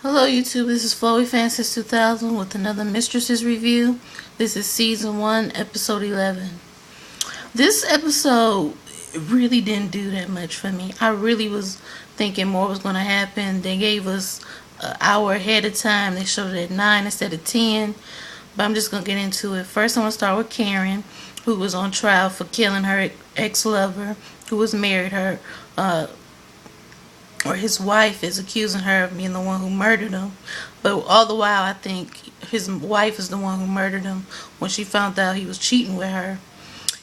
Hello YouTube, this is Flowy Fan since 2000 with another Mistresses review. This is season 1, episode 11. This episode really didn't do that much for me. I really was thinking more was going to happen. They gave us an hour ahead of time. They showed it at 9 instead of 10. But I'm just going to get into it. First I'm going to start with Karen, who was on trial for killing her ex-lover, who was married her, or his wife is accusing her of being the one who murdered him. But all the while, I think his wife is the one who murdered him when she found out he was cheating with her.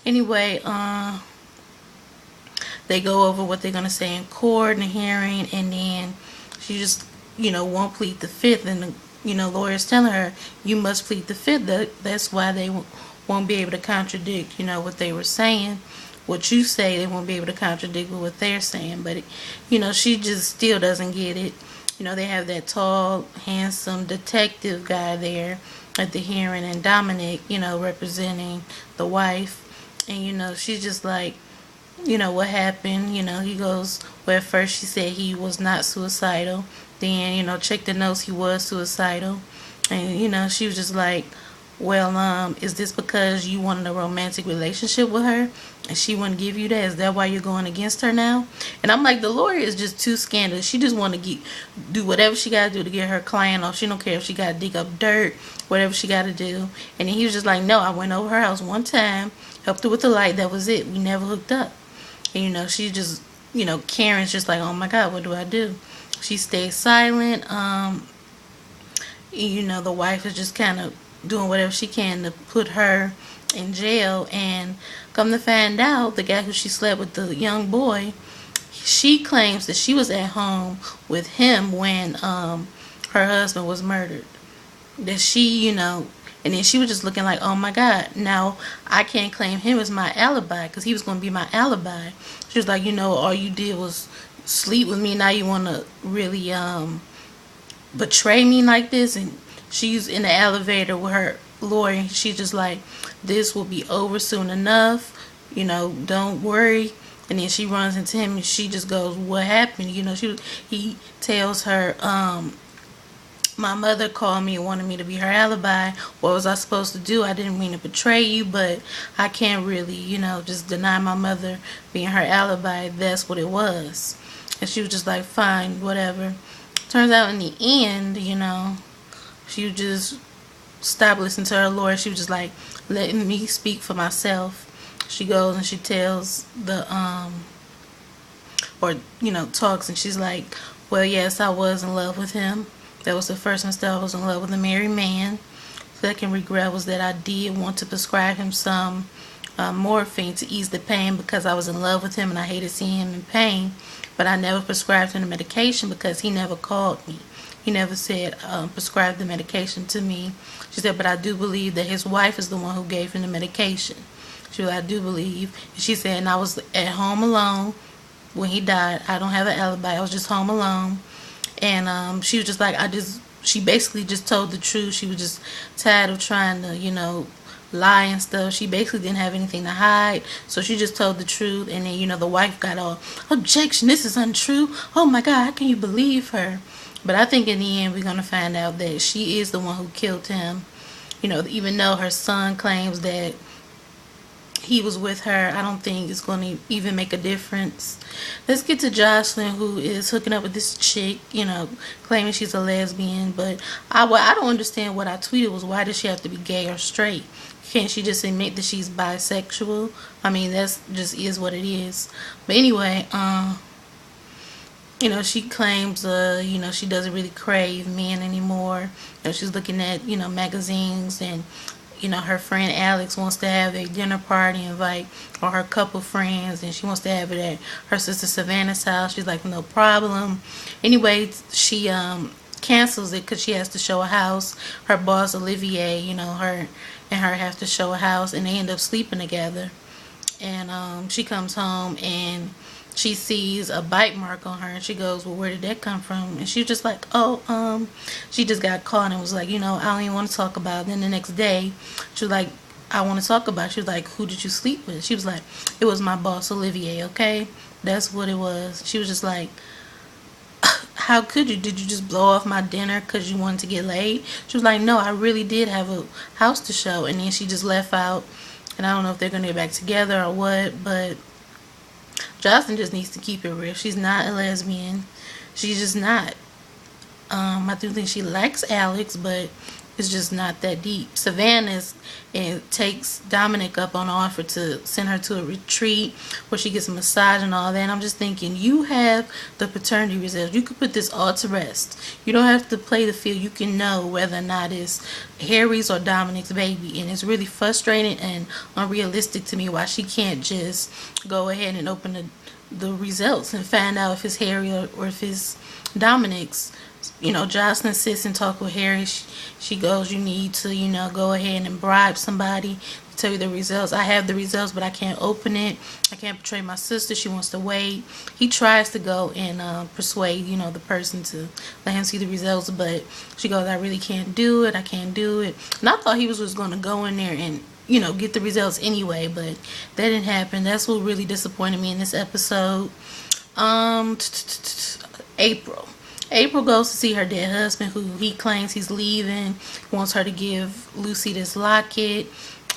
Anyway, they go over what they're going to say in court in the hearing, and then she just, won't plead the fifth. And, lawyers telling her, you must plead the fifth. That's why they won't be able to contradict, what they were saying. What you say, they won't be able to contradict with what they're saying. But, she just still doesn't get it. They have that tall, handsome detective guy there at the hearing, and Dominic, representing the wife. And, she's just like, what happened? He goes, well, at first she said he was not suicidal. Then, check the notes, he was suicidal. And, she was just like, well, is this because you wanted a romantic relationship with her and she wouldn't give you that? Is that why you're going against her now? And I'm like, the lawyer is just too scandalous. She just want to do whatever she got to do to get her client off. She don't care if she got to dig up dirt, whatever she got to do. And then he was just like, no, I went over her house one time, helped her with the light, that was it. We never hooked up. And, she just, Karen's just like, oh my God, what do I do? She stays silent. The wife is just kind of doing whatever she can to put her in jail. And come to find out, the guy who she slept with, the young boy, she claims that she was at home with him when her husband was murdered. That she, and then she was just looking like, oh my God, now I can't claim him as my alibi because he was going to be my alibi. She was like, all you did was sleep with me. Now you want to really betray me like this? And she's in the elevator with her lawyer, and she's just like, this will be over soon enough, don't worry. And then she runs into him and she just goes, what happened? He tells her, my mother called me and wanted me to be her alibi. What was I supposed to do? I didn't mean to betray you, but I can't really, just deny my mother being her alibi. That's what it was. And she was just like, fine, whatever. Turns out in the end, she just stopped listening to her lawyer. She was just like, letting me speak for myself. She goes and she tells the, talks, and she's like, well, yes, I was in love with him. That was the first mistake. I was in love with a married man. Second regret was that I did want to prescribe him some morphine to ease the pain because I was in love with him and I hated seeing him in pain. But I never prescribed him the medication because he never called me. He never said, prescribe the medication to me. She said, but I do believe that his wife is the one who gave him the medication. She said, I do believe. And she said, and I was at home alone when he died. I don't have an alibi. I was just home alone. And she was just like, she basically just told the truth. She was just tired of trying to, lie and stuff. She basically didn't have anything to hide. So she just told the truth. And then, the wife got all, objection, this is untrue. Oh my God, how can you believe her? But I think in the end, we're going to find out that she is the one who killed him. Even though her son claims that he was with her, I don't think it's going to even make a difference. Let's get to Jocelyn, who is hooking up with this chick, claiming she's a lesbian. But I don't understand what I tweeted was, why does she have to be gay or straight? Can't she just admit that she's bisexual? I mean, that's just is what it is. But anyway, she claims, she doesn't really crave men anymore. She's looking at, magazines, and, her friend Alex wants to have a dinner party, invite all her couple friends, and she wants to have it at her sister Savannah's house. She's like, no problem. Anyway, she cancels it because she has to show a house. Her boss, Olivier, her and her have to show a house, and they end up sleeping together. And she comes home and she sees a bite mark on her, and she goes, well, where did that come from? And she was just like, she just got caught and was like, I don't even want to talk about it. Then the next day, she was like, I want to talk about it. She was like, who did you sleep with? She was like, it was my boss, Olivier, okay? That's what it was. She was just like, how could you? Did you just blow off my dinner because you wanted to get laid? She was like, no, I really did have a house to show. And then she just left out. And I don't know if they're going to get back together or what, but Jocelyn just needs to keep it real. She's not a lesbian. She's just not. I do think she likes Alex, but it's just not that deep. Savannah takes Dominic up on offer to send her to a retreat where she gets a massage and all that. And I'm just thinking, you have the paternity results. You could put this all to rest. You don't have to play the field. You can know whether or not it's Harry's or Dominic's baby. And it's really frustrating and unrealistic to me why she can't just go ahead and open the results and find out if it's Harry or if it's Dominic's. You know, Jocelyn sits and talks with Harry. She goes, you need to, you know, go ahead and bribe somebody to tell you the results. I have the results, but I can't open it. I can't betray my sister. She wants to wait. He tries to go and persuade, you know, the person to let him see the results, but she goes, I really can't do it. I can't do it. And I thought he was just going to go in there and, you know, get the results anyway, but that didn't happen. That's what really disappointed me in this episode. April goes to see her dead husband, who he claims he's leaving. He wants her to give Lucy this locket.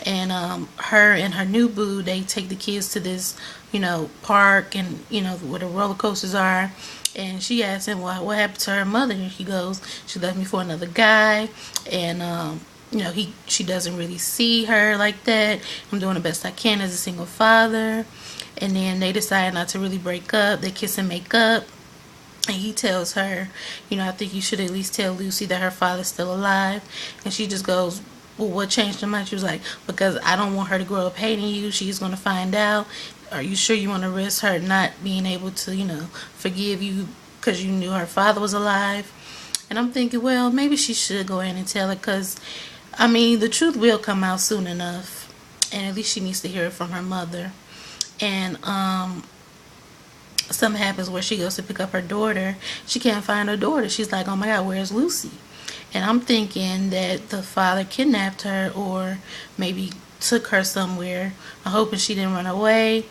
And her and her new boo, they take the kids to this, you know, park and, you know, where the roller coasters are. And she asks him, what happened to her mother? And he goes, she left me for another guy. And, you know, she doesn't really see her like that. I'm doing the best I can as a single father. And then they decide not to really break up. They kiss and make up. And he tells her, you know, I think you should at least tell Lucy that her father's still alive. And she just goes, well, what changed her mind? She was like, because I don't want her to grow up hating you. She's going to find out. Are you sure you want to risk her not being able to, you know, forgive you because you knew her father was alive? And I'm thinking, well, maybe she should go in and tell her, because, I mean, the truth will come out soon enough. And at least she needs to hear it from her mother. And, something happens where she goes to pick up her daughter. She can't find her daughter. She's like, oh my God, where's Lucy? And I'm thinking that the father kidnapped her or maybe took her somewhere. I'm hoping she didn't run away.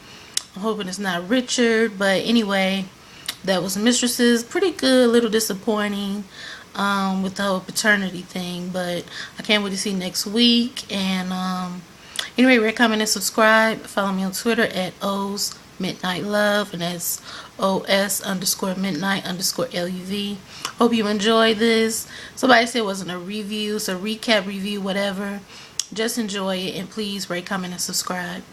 I'm hoping it's not Richard. But anyway, that was Mistresses. Pretty good, a little disappointing with the whole paternity thing. But I can't wait to see next week. And anyway, rate, comment, and subscribe. Follow me on Twitter at O's Midnight Love, and that's OS_midnight_LUV. Hope you enjoyed this. Somebody said it wasn't a review, so recap review, whatever. Just enjoy it, and please rate, comment, and subscribe.